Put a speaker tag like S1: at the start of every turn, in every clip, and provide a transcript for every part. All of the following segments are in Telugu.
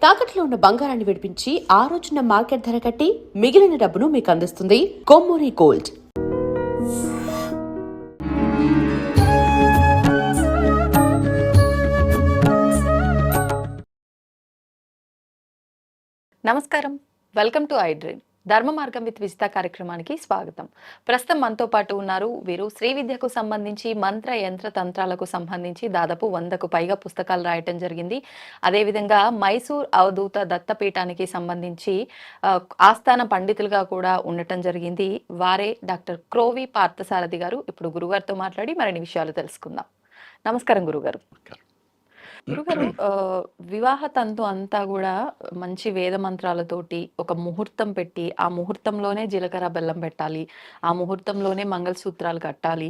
S1: తాకట్లో ఉన్న బంగారాన్ని విడిపించి ఆ రోజున మార్కెట్ ధర కట్టి మిగిలిన డబ్బును మీకు అందిస్తుంది కొమ్మూరి గోల్డ్.
S2: నమస్కారం, వెల్కమ్ టు ఐ డ్రీమ్. ధర్మ మార్గం విత్ విజిత కార్యక్రమానికి స్వాగతం. ప్రస్తుతం మనతో పాటు ఉన్నారు వీరు శ్రీ విద్యకు సంబంధించి మంత్ర యంత్ర తంత్రాలకు సంబంధించి దాదాపు 100కు పైగా పుస్తకాలు రాయటం జరిగింది. అదేవిధంగా మైసూర్ అవధూత దత్తపీఠానికి సంబంధించి ఆస్థాన పండితులుగా కూడా ఉండటం జరిగింది. వారే డాక్టర్ క్రోవి పార్థసారథి గారు. ఇప్పుడు గురుగారితో మాట్లాడి మరిన్ని విషయాలు తెలుసుకుందాం. నమస్కారం గురుగారు. గురుగారు, వివాహ తంతు అంతా కూడా మంచి వేద మంత్రాలతోటి ఒక ముహూర్తం పెట్టి ఆ ముహూర్తంలోనే జీలకర్ర బెల్లం పెట్టాలి, ఆ ముహూర్తంలోనే మంగళసూత్రాలు కట్టాలి,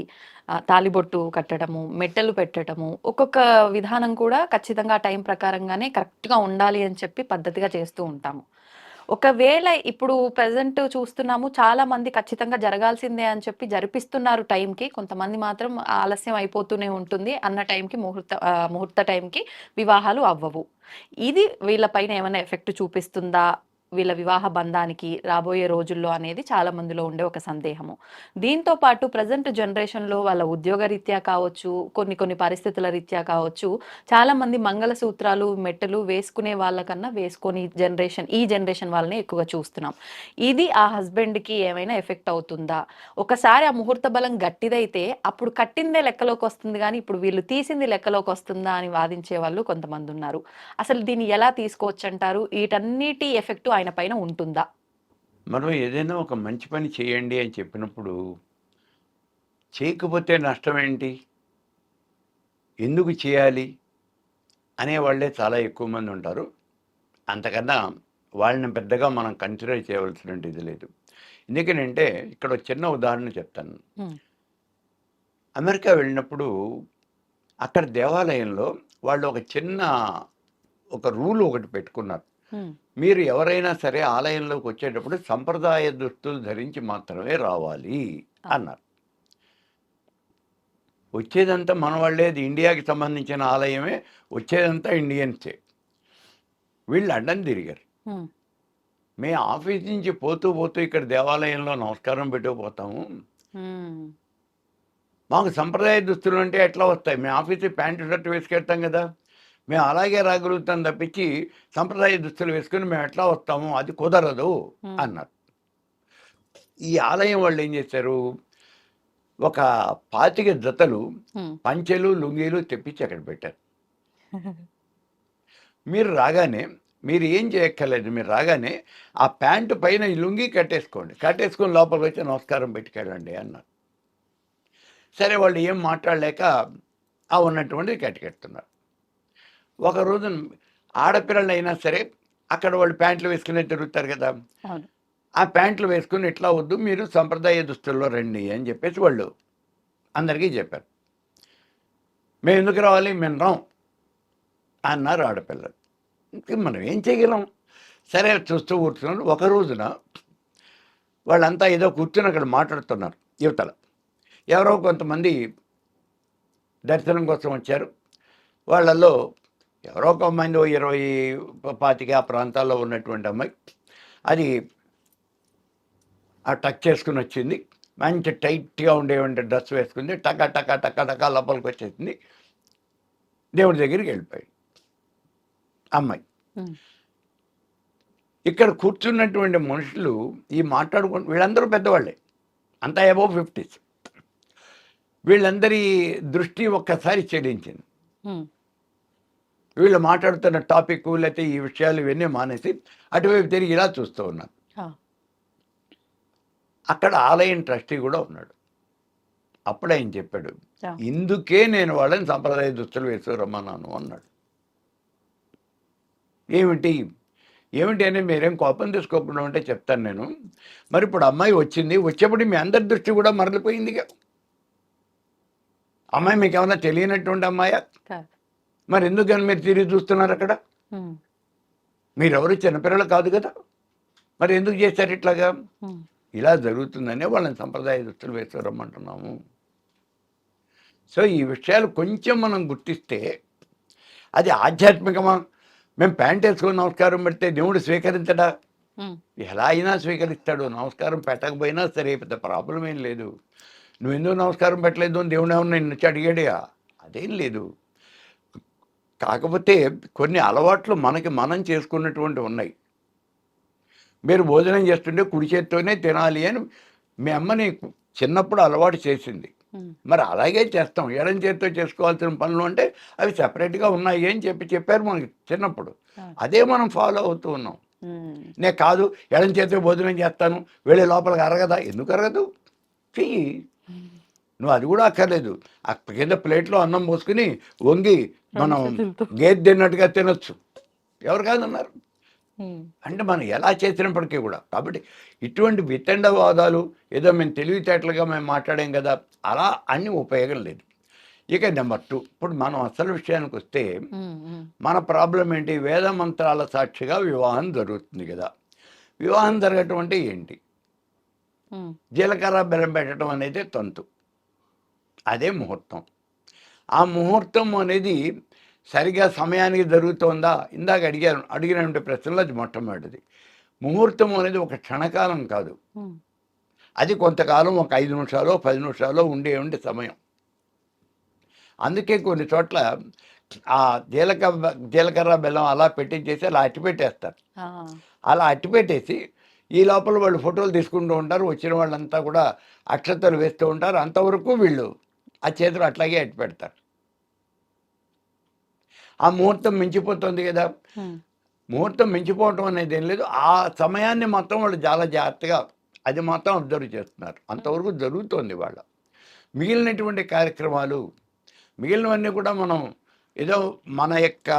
S2: తాలిబొట్టు కట్టడము, మెట్టెలు పెట్టడము, ఒక్కొక్క విధానం కూడా ఖచ్చితంగా టైం ప్రకారంగానే కరెక్ట్గా ఉండాలి అని చెప్పి పద్ధతిగా చేస్తూ ఉంటాము. ఒకవేళ ఇప్పుడు ప్రెజెంట్ చూస్తున్నాము, చాలా మంది ఖచ్చితంగా జరగాల్సిందే అని చెప్పి జరిపిస్తున్నారు టైంకి. కొంతమంది మాత్రం ఆలస్యం అయిపోతూనే ఉంటుంది అన్న టైంకి ముహూర్త టైంకి వివాహాలు అవ్వవు. ఇది వీళ్ళపైన ఏమైనా ఎఫెక్ట్ చూపిస్తుందా వీళ్ళ వివాహ బంధానికి రాబోయే రోజుల్లో అనేది చాలా మందిలో ఉండే ఒక సందేహము. దీంతో పాటు ప్రజెంట్ జనరేషన్లో వాళ్ళ ఉద్యోగ రీత్యా కావచ్చు, కొన్ని పరిస్థితుల రీత్యా కావచ్చు, చాలా మంది మంగళసూత్రాలు మెట్టెలు వేసుకునే వాళ్ళకన్నా వేసుకొని ఈ జనరేషన్ వాళ్ళని ఎక్కువగా చూస్తున్నాం. ఇది ఆ హస్బెండ్కి ఏమైనా ఎఫెక్ట్ అవుతుందా? ఒకసారి ఆ ముహూర్త బలం గట్టిదైతే అప్పుడు కట్టిందే లెక్కలోకి వస్తుంది, కానీ ఇప్పుడు వీళ్ళు తీసింది లెక్కలోకి వస్తుందా అని వాదించే వాళ్ళు కొంతమంది ఉన్నారు. అసలు దీన్ని ఎలా తీసుకోవచ్చు అంటారు? వీటన్నిటి ఎఫెక్ట్ ఆయన పైన ఉంటుందా?
S3: మనం ఏదైనా ఒక మంచి పని చేయండి అని చెప్పినప్పుడు చేయకపోతే నష్టం ఏంటి, ఎందుకు చేయాలి అనేవాళ్ళే చాలా ఎక్కువ మంది ఉంటారు. అంతకన్నా వాళ్ళని పెద్దగా మనం కన్సిడర్ చేయవలసిన ఇది లేదు. ఎందుకనంటే ఇక్కడ ఒక చిన్న ఉదాహరణ చెప్తాను. అమెరికా వెళ్ళినప్పుడు అక్కడ దేవాలయంలో వాళ్ళు ఒక రూల్ ఒకటి పెట్టుకున్నారు. మీరు ఎవరైనా సరే ఆలయంలోకి వచ్చేటప్పుడు సంప్రదాయ దుస్తులు ధరించి మాత్రమే రావాలి అన్నారు. వచ్చేదంతా మన వాళ్ళేది, ఇండియాకి సంబంధించిన ఆలయమే, వచ్చేదంతా ఇండియన్సే. వీళ్ళు అడ్డం తిరిగారు. మేము ఆఫీస్ నుంచి పోతూ ఇక్కడ దేవాలయంలో నమస్కారం పెట్టుకుపోతాము, మాకు సంప్రదాయ దుస్తులు అంటే ఎట్లా వస్తాయి, మేము ఆఫీస్కి ప్యాంటు షర్ట్ వేసుకెళ్తాం కదా, మేము అలాగే రాగలుగుతాం తప్పించి సంప్రదాయ దుస్తులు వేసుకుని మేము ఎట్లా వస్తాము, అది కుదరదు అన్నారు. ఈ ఆలయం వాళ్ళు ఏం చేశారు, ఒక 25 జతలు పంచెలు లుంగీలు తెప్పించి అక్కడ పెట్టారు. మీరు ఏం చేయక్కర్లేదు, మీరు రాగానే ఆ ప్యాంటు పైన ఈ లుంగీ కట్టేసుకొని లోపలికి వచ్చి నమస్కారం పెట్టుకెళ్ళండి అన్నారు. సరే, వాళ్ళు ఏం మాట్లాడలేక ఆ ఉన్నటువంటిది కట్టుకెడుతున్నారు. ఒక రోజు ఆడపిల్లలు అయినా సరే అక్కడ వాళ్ళు ప్యాంట్లు వేసుకునే తిరుగుతారు కదా, ఆ ప్యాంట్లు వేసుకుని ఇట్లా వద్దు, మీరు సంప్రదాయ దుస్తుల్లో రండి అని చెప్పేసి వాళ్ళు అందరికీ చెప్పారు. మేము ఎందుకు రావాలి, మేము రాం అన్నారు ఆడపిల్లలు. మనం ఏం చేయగలం? సరే, చూస్తూ కూర్చున్నారు. ఒక రోజున వాళ్ళంతా ఏదో కూర్చొని అక్కడ మాట్లాడుతున్నారు. యువతల ఎవరో కొంతమంది దర్శనం కోసం వచ్చారు. వాళ్ళల్లో ఎవరో ఒక అమ్మాయి, 20-25 ఆ ప్రాంతాల్లో ఉన్నటువంటి అమ్మాయి, అది ఆ టక్ చేసుకుని వచ్చింది. మంచి టైట్గా ఉండేటువంటి డ్రెస్ వేసుకుంది. టకా లోపలికి వచ్చేసింది. దేవుడి దగ్గరికి వెళ్ళిపోయింది అమ్మాయి. ఇక్కడ కూర్చున్నటువంటి మనుషులు ఈ మాట్లాడుకుంటూ, వీళ్ళందరూ పెద్దవాళ్ళే, అంతా అబౌవ్ 50s. వీళ్ళందరి దృష్టి ఒక్కసారి చెల్లించింది. వీళ్ళు మాట్లాడుతున్న టాపిక్ లేకపోతే ఈ విషయాలు ఇవన్నీ మానేసి అటువైపు తిరిగి ఇలా చూస్తూ ఉన్నారు. అక్కడ ఆలయం ట్రస్టీ కూడా ఉన్నాడు. అప్పుడు ఆయన చెప్పాడు, ఇందుకే నేను వాళ్ళని సంప్రదాయ దుస్తులు వేసుకురమ్మన్నాను అన్నాడు. ఏమిటి అని మీరేం కోపం తీసుకోకుండా ఉంటే చెప్తాను నేను. మరి ఇప్పుడు అమ్మాయి వచ్చేప్పుడు మీ అందరి దృష్టి కూడా మరలిపోయిందిగా. అమ్మాయి మీకు ఏమన్నా తెలియనటువంటి అమ్మాయా? మరి ఎందుకని మీరు తిరిగి చూస్తున్నారు అక్కడ? మీరెవరు చిన్నపిల్లలు కాదు కదా, మరి ఎందుకు చేశారు ఇట్లాగా? ఇలా జరుగుతుందనే వాళ్ళని సంప్రదాయ దుస్తులు వేసుకోరమ్మంటున్నాము. సో ఈ విషయాలు కొంచెం మనం గుర్తిస్తే, అది ఆధ్యాత్మికమా మేము ప్యాంట్ వేసుకొని నమస్కారం పెడితే దేవుడు స్వీకరించడా?
S2: ఉమ్,
S3: ఎలా అయినా స్వీకరిస్తాడు. నమస్కారం పెట్టకపోయినా సరే పెద్ద ప్రాబ్లం ఏం లేదు. నువ్వెందుకు నమస్కారం పెట్టలేదు అని దేవుడు ఏమన్నా నిన్ను వచ్చి అడిగాడా? అదేం లేదు. కాకపోతే కొన్ని అలవాట్లు మనకి మనం చేసుకున్నటువంటి ఉన్నాయి. మీరు భోజనం చేస్తుంటే కుడి చేత్తోనే తినాలి అని మీ అమ్మని చిన్నప్పుడు అలవాటు చేసింది.
S2: ఉమ్,
S3: మరి అలాగే చేస్తాం. ఎడం చేత్తో చేసుకోవాల్సిన పనులు అంటే అవి సెపరేట్గా ఉన్నాయి అని చెప్పారు మనకి చిన్నప్పుడు. అదే మనం ఫాలో అవుతూ ఉన్నాం.
S2: ఉమ్,
S3: నే కాదు ఎడం చేతితో భోజనం చేస్తాను, వెళ్ళే లోపలికి అరగదా? ఎందుకు అరగదు? చెయ్యి. నువ్వు అది కూడా అక్కర్లేదు. ఆ కింద ప్లేట్లో అన్నం పోసుకుని వంగి మనం గేదె తిన్నట్టుగా తినొచ్చు. ఎవరు కాదన్నారు?
S2: ఉమ్,
S3: అంటే మనం ఎలా చేసినప్పటికీ కూడా. కాబట్టి ఇటువంటి వితండవాదాలు ఏదో మేము తెలివితేటలుగా మేము మాట్లాడాం కదా, అలా అన్ని ఉపయోగం లేదు. ఇక నెంబర్ 2, ఇప్పుడు మనం అసలు విషయానికి వస్తే
S2: ఉమ్, ఉమ్,
S3: మన ప్రాబ్లం ఏంటి? వేద మంత్రాల సాక్షిగా వివాహం జరుగుతుంది కదా. వివాహం జరగటం అంటే ఏంటి?
S2: ఉమ్,
S3: జీలకర్ర బెల్లం పెట్టడం అనేది తంతు, అదే ముహూర్తం. ఆ ముహూర్తం అనేది సరిగా సమయానికి జరుగుతోందా? ఇందాక అడిగినటువంటి ప్రశ్నలో అది మొట్టమొదటిది. ముహూర్తం అనేది ఒక క్షణకాలం కాదు,
S2: ఉమ్,
S3: అది కొంతకాలం, ఒక 5 నిమిషాలు 10 నిమిషాలు ఉండే సమయం. అందుకే కొన్ని చోట్ల ఆ జీలకర్ర బెల్లం అలా పెట్టించేసి అలా అట్టిపెట్టేస్తారు.
S2: ఆ,
S3: అలా అట్టిపెట్టేసి ఈ లోపల వాళ్ళు ఫోటోలు తీసుకుంటూ ఉంటారు. వచ్చిన వాళ్ళంతా కూడా అక్షతలు వేస్తూ ఉంటారు. అంతవరకు వీళ్ళు ఆ చేతులు అట్లాగే అట్టి పెడతారు. ఆ ముహూర్తం మించిపోతుంది కదా.
S2: ఉమ్,
S3: ముహూర్తం మించిపోవటం అనేది ఏం లేదు. ఆ సమయాన్ని మాత్రం వాళ్ళు చాలా జాగ్రత్తగా అది మాత్రం అబ్జర్వ్ చేస్తున్నారు. అంతవరకు జరుగుతోంది వాళ్ళ. మిగిలినటువంటి కార్యక్రమాలు మిగిలినవన్నీ కూడా మనం ఏదో మన యొక్క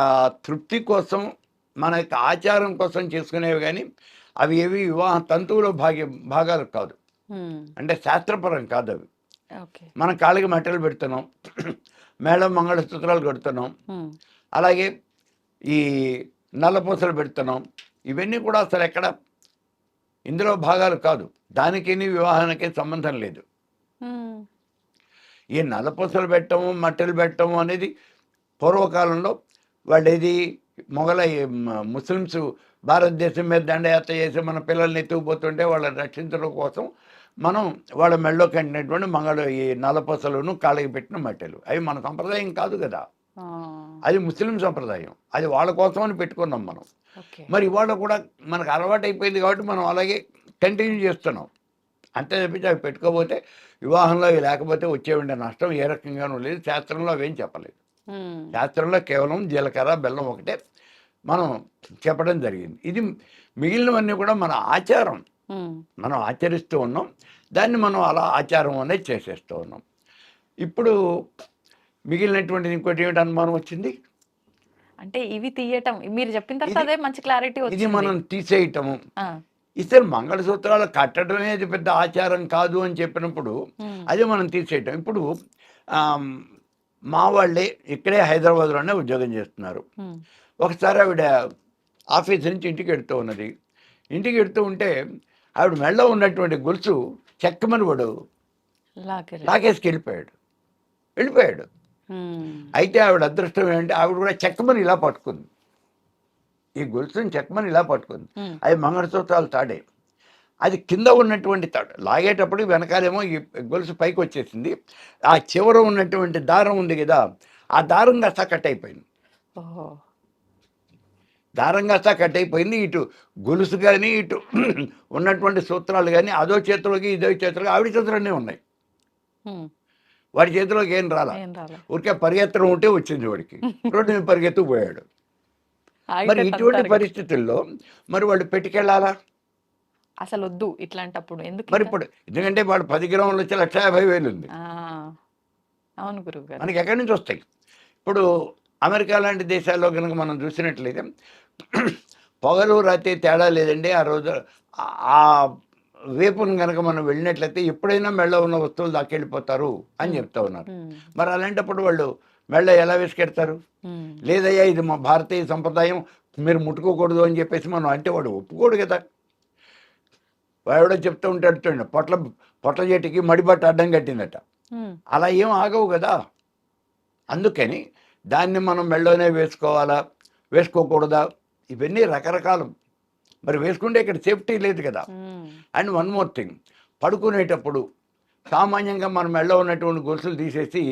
S3: తృప్తి కోసం, మన యొక్క ఆచారం కోసం చేసుకునేవి, కానీ అవి ఏవి వివాహ తంతువులో భాగాలు కాదు.
S2: ఉమ్,
S3: అంటే శాస్త్రపరం కాదు అవి.
S2: ఓకే.
S3: మనం కాళ్ళకి మెట్టలు పెడుతున్నాం, మేళం మంగళసూత్రాలు కడుతున్నాం,
S2: ఉమ్,
S3: అలాగే ఈ నల్లపూసలు పెడుతున్నాం. ఇవన్నీ కూడా అసలు ఎక్కడ ఇందులో భాగాలు కాదు. దానికి వివాహానికి సంబంధం లేదు.
S2: ఉమ్,
S3: ఈ నల్లపూసలు పెట్టడము, మట్టెలు పెట్టడము అనేది పూర్వకాలంలో వాళ్ళు ఏది ముస్లిమ్స్ భారతదేశం మీద దండయాత్ర చేసి మన పిల్లల్ని ఎత్తుకుపోతుంటే వాళ్ళని రక్షించడం కోసం మనం వాళ్ళ మెళ్ళో కట్టినటువంటి ఈ నల్లపూసలను కాళ్ళకి పెట్టిన మట్టెలు అవి మన సంప్రదాయం కాదు కదా.
S2: ఆ,
S3: అది ముస్లిం సంప్రదాయం. అది వాళ్ళ కోసమని పెట్టుకున్నాం మనం.
S2: ఓకే.
S3: మరి ఇవాళ కూడా మనకు అలవాటు అయిపోయింది కాబట్టి మనం అలాగే కంటిన్యూ చేస్తున్నాం. అంతే తప్పించి అవి పెట్టుకోకపోతే వివాహంలో అవి లేకపోతే వచ్చే నష్టం ఏ రకంగానూ లేదు. శాస్త్రంలో అవేం చెప్పలేదు.
S2: ఉమ్,
S3: శాస్త్రంలో కేవలం జీలకర్ర బెల్లం ఒకటే మనం చెప్పడం జరిగింది. ఇది మిగిలినవన్నీ కూడా మన ఆచారం,
S2: ఉమ్,
S3: మనం ఆచరిస్తూ ఉన్నాం. దాన్ని మనం అలా ఆచారం అనేది చేసేస్తూ ఉన్నాం. ఇప్పుడు మిగిలినటువంటిది ఇంకోటి ఏమిటి అనుమానం వచ్చింది?
S2: అంటే ఇవి తీయటం మీరు చెప్పిన తర్వాత అదే మంచి క్లారిటీ
S3: ఇది
S2: వచ్చింది.
S3: మనం తీసేయటము.
S2: ఆ,
S3: ఇసలు మంగళసూత్రాలు కట్టడమే అది పెద్ద ఆచారం కాదు అని చెప్పినప్పుడు
S2: ఉమ్,
S3: అదే మనం తీసేయటం. ఇప్పుడు మా వాళ్ళే ఇక్కడే హైదరాబాద్లోనే ఉద్యోగం చేస్తున్నారు.
S2: ఉమ్,
S3: ఒకసారి ఆవిడ ఆఫీస్ నుంచి ఇంటికి వెడుతూ ఉన్నది. ఇంటికి వెడుతూ ఉంటే ఆవిడ మెడలో ఉన్నటువంటి గొలుసు చెక్కమని వాడు లాకేసుకి వెళ్ళిపోయాడు.
S2: ఉమ్,
S3: అయితే ఆవిడ అదృష్టం ఏంటంటే ఆవిడ కూడా చెక్కమని ఇలా పట్టుకుంది. ఈ గొలుసుని చెక్కమని ఇలా పట్టుకుంది.
S2: ఉమ్,
S3: అది మంగళసూత్రాలు తాడే. అది కింద ఉన్నటువంటి తాడు లాగేటప్పుడు వెనకాలేమో ఈ గొలుసు పైకి వచ్చేసింది. ఆ చివర ఉన్నటువంటి దారం ఉంది కదా, ఆ దారం కాస్త కట్ అయిపోయింది.
S2: ఓహో,
S3: దారం కాస్త కట్ అయిపోయింది. ఇటు గొలుసు కానీ ఇటు ఉన్నటువంటి సూత్రాలు కానీ అదో చేతిలోకి ఇదో చేతిలోకి ఆవిడ చేతిలోనే ఉన్నాయి.
S2: ఉమ్,
S3: వాడి చేతిలోకి ఏం రాలా.
S2: ఏం రాలే.
S3: ఊరికే పరిగెత్తడం ఉంటే వచ్చింది వాడికి. రోడ్డు మీద పరిగెత్తు పోయాడు. మరి
S2: ఆగితే
S3: ఇటువంటి
S2: తంతారు.
S3: పరిస్థితుల్లో మరి వాళ్ళు పెట్టుకెళ్ళాలా?
S2: అసలు వద్దు ఇట్లాంటప్పుడు ఎందుకు
S3: మరి
S2: ఇంకా?
S3: ఇప్పుడు ఎందుకంటే వాడు 10 గ్రాములు వచ్చి 1,50,000 ఉంది.
S2: ఆ, అవును గురువు గారు.
S3: మనకి ఎక్కడి నుంచి వస్తాయి? ఇప్పుడు అమెరికా లాంటి దేశాల్లో కనుక మనం చూసినట్లయితే పొగలు రాత్రి తేడా లేదండి. ఆ రోజు ఆ వేపును కనుక మనం వెళ్ళినట్లయితే ఎప్పుడైనా మెళ్ళ ఉన్న వస్తువులు దాకెళ్ళిపోతారు అని చెప్తా ఉన్నారు.
S2: ఉమ్,
S3: మరి అలాంటప్పుడు వాళ్ళు మెళ్ళ ఎలా వేసుకెడతారు?
S2: ఉమ్,
S3: లేదయ్యా ఇది మా భారతీయ సంప్రదాయం, మీరు ముట్టుకోకూడదు అని చెప్పేసి మనం అంటే వాడు ఒప్పుకోడు కదా. వాడు చెప్తూ ఉంటాడు చూడండి, పొట్ల చెట్టుకి మడిబట్ట అడ్డం కట్టిందట.
S2: ఉమ్,
S3: అలా ఏం ఆగవు కదా. అందుకని దాన్ని మనం మెళ్ళోనే వేసుకోవాలా, వేసుకోకూడదా, ఇవన్నీ రకరకాలు. మరి వేసుకుంటే ఇక్కడ సేఫ్టీ లేదు కదా. అండ్ వన్ మోర్ థింగ్, పడుకునేటప్పుడు సామాన్యంగా మన మెడలో ఉన్నటువంటి గొలుసులు తీసేసి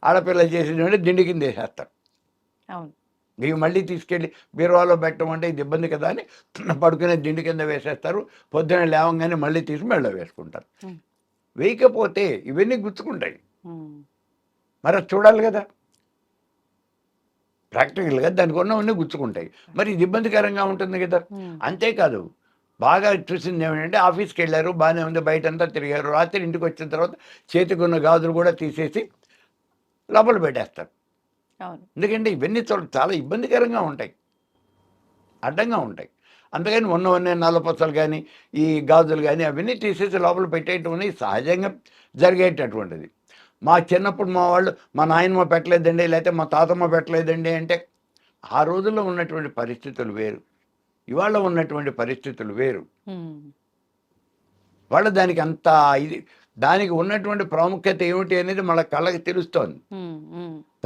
S3: ఆడపిల్లలు చేసేటువంటి దిండి కింద వేసేస్తారు.
S2: అవును.
S3: ఇవి మళ్ళీ తీసుకెళ్ళి బీరువాలో పెట్టడం అంటే ఇది ఇబ్బంది కదా అని పడుకునే దిండి కింద వేసేస్తారు. పొద్దున్న లేవంగానే మళ్ళీ తీసి మెడలో వేసుకుంటారు. వేయకపోతే ఇవన్నీ గుచ్చుకుంటాయి. మరి అది చూడాలి కదా, ప్రాక్టికల్గా దానికి ఉన్నవన్నీ గుచ్చుకుంటాయి. మరి ఇది ఇబ్బందికరంగా ఉంటుంది కదా. అంతేకాదు, బాగా చూసింది ఏమిటంటే ఆఫీస్కి వెళ్ళారు, బాగానే ఉంది, బయటంతా తిరిగారు, రాత్రి ఇంటికి వచ్చిన తర్వాత చేతికి ఉన్న గాజులు కూడా తీసేసి లోపల పెట్టేస్తారు. ఎందుకంటే ఇవన్నీ చాలా ఇబ్బందికరంగా ఉంటాయి, అడ్డంగా ఉంటాయి. అందుకని ఉన్నవన్నీ నల్లపచ్చలు కానీ ఈ గాజులు కానీ అవన్నీ తీసేసి లోపల పెట్టేయటం అనేది సహజంగా జరిగేటటువంటిది. మా చిన్నప్పుడు మా వాళ్ళు, మా నాయనమ్మ పెట్టలేదండి, లేకపోతే మా తాతమ్మ పెట్టలేదండి అంటే ఆ రోజుల్లో ఉన్నటువంటి పరిస్థితులు వేరు, ఇవాళ ఉన్నటువంటి పరిస్థితులు వేరు. వాళ్ళ దానికి అంత ఇది, దానికి ఉన్నటువంటి ప్రాముఖ్యత ఏమిటి అనేది మన కళ్ళకి తెలుస్తోంది.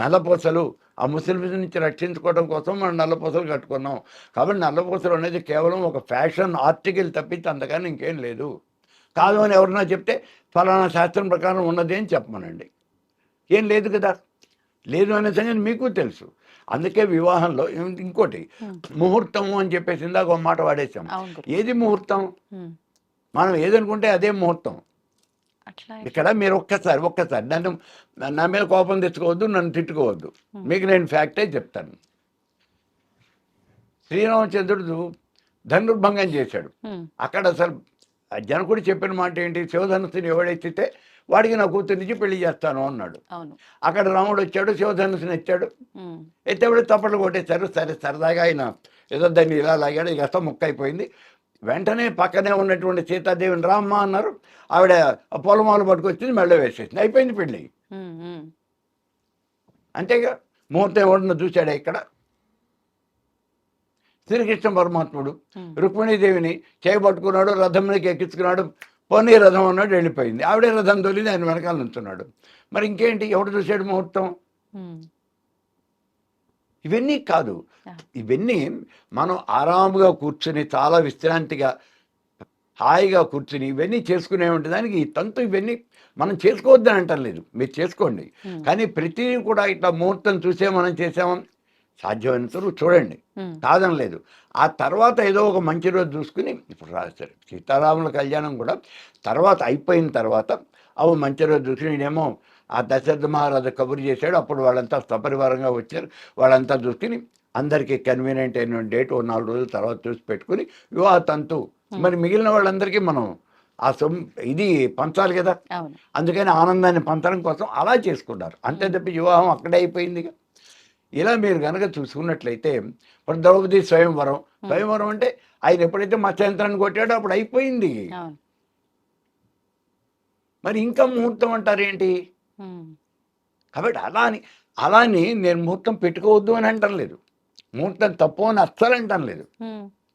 S3: నల్లపూసలు ఆ ముస్లిమ్స్ నుంచి రక్షించుకోవడం కోసం మనం నల్లపూసలు కట్టుకున్నాం. కాబట్టి నల్లపూసలు అనేది కేవలం ఒక ఫ్యాషన్ ఆర్టికల్ తప్పించి అంతకని ఇంకేం లేదు. కాదు అని ఎవరన్నా చెప్తే ఫలానా శాస్త్రం ప్రకారం ఉన్నది అని చెప్పమనండి. ఏం లేదు కదా, లేదు అనే సంగతి మీకు తెలుసు. అందుకే వివాహంలో ఇంకోటి ముహూర్తము అని చెప్పేసి ఇందాక ఒక మాట వాడేసాం. ఏది ముహూర్తం? మనం ఏదనుకుంటే అదే ముహూర్తం. ఇక్కడ మీరు ఒక్కసారి నన్ను, నా మీద కోపం తెచ్చుకోవద్దు, నన్ను తిట్టుకోవద్దు, మీకు నేను ఫ్యాక్టే చెప్తాను. శ్రీరామచంద్రుడు ధనుర్భంగం చేశాడు. అక్కడ అసలు జనకుడు చెప్పిన మాట ఏంటి? శివధనుసుని ఎవడెత్తితే వాడికి నా కూతురునిచ్చి పెళ్లి చేస్తాను అన్నాడు. అక్కడ రాముడు వచ్చాడు, శివధనుసుని ఎత్తాడు, ఎత్తేవాడు తప్పట్లు కొట్టేశారు. సరే సరదాగా ఆయన ఏదో దాన్ని ఇలా లాగాడు, ఇక ముక్క అయిపోయింది. వెంటనే పక్కనే ఉన్నటువంటి సీతాదేవిని రామ్మ అన్నారు, ఆవిడ పొలమాలు పట్టుకొచ్చింది, మెళ్ళ వేసేసింది, అయిపోయింది పెళ్ళి. అంతేగా, ముహూర్తం ఎవడన్నా చూశాడా ఇక్కడ? శ్రీకృష్ణ పరమాత్ముడు రుక్మిణీదేవిని చేయబట్టుకున్నాడు, రథం మీదకి ఎక్కించుకున్నాడు, పోనీ రథం అన్నాడు, వెళ్ళిపోయింది. ఆవిడే రథం తొలిది, ఆయన వెనకాల నుంచున్నాడు. మరి ఇంకేంటి, ఎవడు చూశాడు ముహూర్తం? ఇవన్నీ కాదు, ఇవన్నీ మనం ఆరాముగా కూర్చుని చాలా విశ్రాంతిగా హాయిగా కూర్చుని ఇవన్నీ చేసుకునే దానికి ఈ తంతు ఇవన్నీ మనం చేసుకోవద్దని అంటలేదు, మీరు చేసుకోండి. కానీ ప్రతిదీ కూడా ఇట్లా ముహూర్తం చూసే మనం చేసామని సాధ్యమైనంత చూడండి, కాదని లేదు. ఆ తర్వాత ఏదో ఒక మంచి రోజు చూసుకుని, ఇప్పుడు రాశారు సీతారాముల కళ్యాణం కూడా తర్వాత అయిపోయిన తర్వాత అవి మంచి రోజు చూసుకుని, నేనేమో ఆ దశరథ మహారాజు కబురు చేశాడు, అప్పుడు వాళ్ళంతా సపరివారంగా వచ్చారు, వాళ్ళంతా చూసుకుని అందరికీ కన్వీనియంట్ అయిన డేట్ ఓ 4 రోజుల తర్వాత చూసి పెట్టుకుని వివాహ తంతు. మరి మిగిలిన వాళ్ళందరికీ మనం ఆ ఇది పంచాలి కదా, అందుకని ఆనందాన్ని పంచడం కోసం అలా చేసుకున్నారు, అంతే తప్ప వివాహం అక్కడే అయిపోయింది. ఇలా మీరు కనుక చూసుకున్నట్లయితే ఇప్పుడు ద్రౌపది స్వయంవరం అంటే ఆయన ఎప్పుడైతే మత్స్యంత్రాన్ని కొట్టాడో అప్పుడు అయిపోయింది. మరి ఇంకా ముహూర్తం అంటారేంటి? కాబట్టి అలాని నేను ముహూర్తం పెట్టుకోవద్దు అని అంటం లేదు, ముహూర్తం తప్పు అని అస్సలు అంటం లేదు.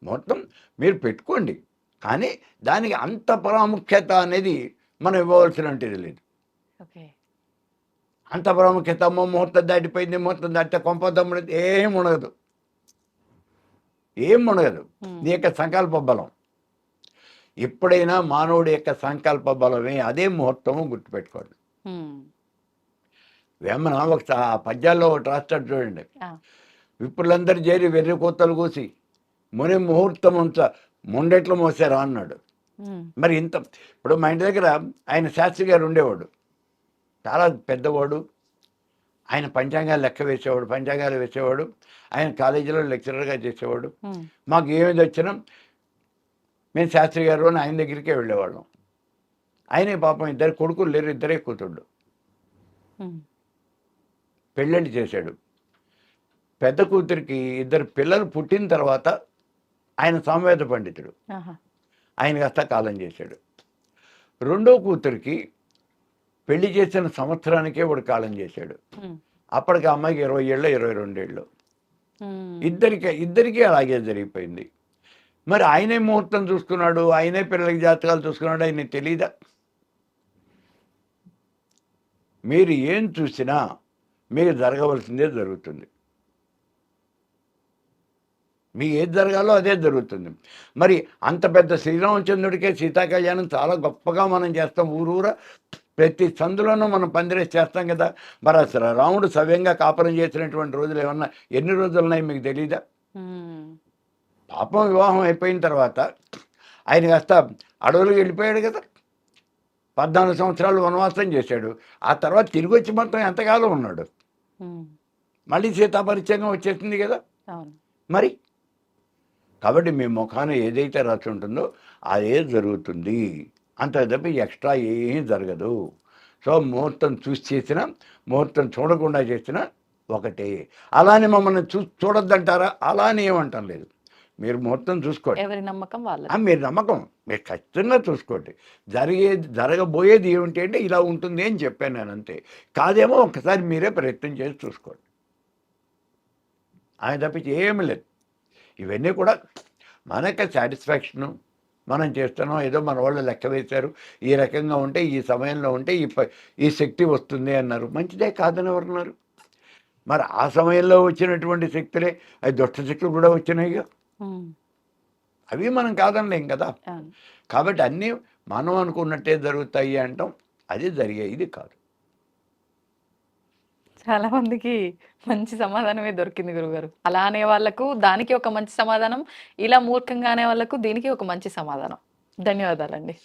S3: ముహూర్తం మీరు పెట్టుకోండి, కానీ దానికి అంత ప్రాముఖ్యత అనేది మనం ఇవ్వవలసినది లేదు. అంత ప్రాముఖ్యత ముహూర్తం దాటిపోయింది, ముహూర్తం దాటితే కొంపదమ్ముడు ఏం ఉండదు. నీ యొక్క సంకల్ప బలం ఎప్పుడైనా మానవుడి యొక్క సంకల్ప బలమే అదే ముహూర్తము, గుర్తుపెట్టుకోండి. వేమన ఒక పద్యాల్లో ఒకటి రాస్తాడు చూడండి, విప్రులందరూ చేరి వెర్రి కోతలు కూసి ముని ముహూర్తం ముండెట్లు మోసారా అన్నాడు. మరి ఇప్పుడు మా ఇంటి దగ్గర ఆయన శాస్త్రి గారు ఉండేవాడు, చాలా పెద్దవాడు. ఆయన పంచాంగాలు లెక్క వేసేవాడు, పంచాంగాలు వేసేవాడు. ఆయన కాలేజీలో లెక్చరర్గా చేసేవాడు. మాకు ఏమిది వచ్చినా మేము శాస్త్రి గారు అని ఆయన దగ్గరికే వెళ్ళేవాళ్ళం. ఆయనే పాపం ఇద్దరు కొడుకులు లేరు, ఇద్దరే కూతుళ్ళు. పెళ్ళిళ్ళు చేశాడు. పెద్ద కూతురికి 2 పిల్లలు పుట్టిన తర్వాత ఆయన సామవేద పండితుడు, ఆయన కాస్త కాలం చేశాడు. రెండో కూతురికి పెళ్లి చేసిన సంవత్సరానికే వాడు కాలం చేశాడు. అప్పటికి అమ్మాయికి 20 ఏళ్ళు 22 ఏళ్ళు. ఇద్దరికీ అలాగే జరిగిపోయింది. మరి ఆయనే ముహూర్తం చూసుకున్నాడు, ఆయనే పిల్లలకి జాతకాలు చూసుకున్నాడు, ఆయన తెలీదా? మీరు ఏం చూసినా మీకు జరగవలసిందే జరుగుతుంది. మీకు ఏది జరగాలో అదే జరుగుతుంది. మరి అంత పెద్ద శ్రీరామచంద్రుడికే సీతా కళ్యాణం చాలా గొప్పగా మనం చేస్తాం. ఊరూరా ప్రతి సందులోనూ మనం పందిరేసి చేస్తాం కదా. మరి అసలు రాముడు సవ్యంగా కాపురం చేసినటువంటి రోజులు ఏమన్నా ఎన్ని రోజులు ఉన్నాయి మీకు తెలీదా? పాపం వివాహం అయిపోయిన తర్వాత ఆయన కాస్త అడవులకు వెళ్ళిపోయాడు కదా. 14 సంవత్సరాలు వనవాసం చేశాడు. ఆ తర్వాత తిరిగి వచ్చి మొత్తం ఎంతకాలం ఉన్నాడు. మళ్ళీ సీతాపరిచయం వచ్చేసింది కదా.
S2: అవును.
S3: మరి కాబట్టి మీ ముఖాన ఏదైతే రాసి ఉంటుందో అదే జరుగుతుంది. అంత తప్ప ఎక్స్ట్రా ఏమీ జరగదు. సో ముహూర్తం చూసి చేసినా ముహూర్తం చూడకుండా చేసినా ఒకటే. అలానే మమ్మల్ని చూడొద్దంటారా? అలా అని ఏమంటాం లేదు. మీరు ముహూర్తం చూసుకోండి.
S2: ఎవరి నమ్మకం వాళ్ళది.
S3: మీరు నమ్మకం మీరు ఖచ్చితంగా చూసుకోండి. జరగబోయేది ఏమిటి అంటే ఇలా ఉంటుంది అని చెప్పాను నేను, అంతే. కాదేమో ఒకసారి మీరే ప్రయత్నం చేసి చూసుకోండి. ఆయన తప్పించి ఏమి లేదు. ఇవన్నీ కూడా మనకు సాటిస్ఫాక్షను. మనం చేస్తున్నాం, ఏదో మన వాళ్ళు లెక్క వేశారు, ఈ రకంగా ఉంటే ఈ సమయంలో ఉంటే ఈ శక్తి వస్తుంది అన్నారు. మంచిదే, కాదని ఎవరున్నారు? మరి ఆ సమయంలో వచ్చినటువంటి శక్తులే అవి దుష్ట శక్తులు కూడా వచ్చినాయిగా. అవి మనం కాదనలేం కదా. కాబట్టి అన్నీ మనం అనుకున్నట్టే జరుగుతాయి అంటాం, అది జరిగాయి, ఇది కాదు.
S2: చాలా మందికి మంచి సమాధానమే దొరికింది గురుగారు. అలా అనే వాళ్ళకు దానికి ఒక మంచి సమాధానం, ఇలా మూర్ఖంగా అనే వాళ్ళకు దీనికి ఒక మంచి సమాధానం. ధన్యవాదాలండి.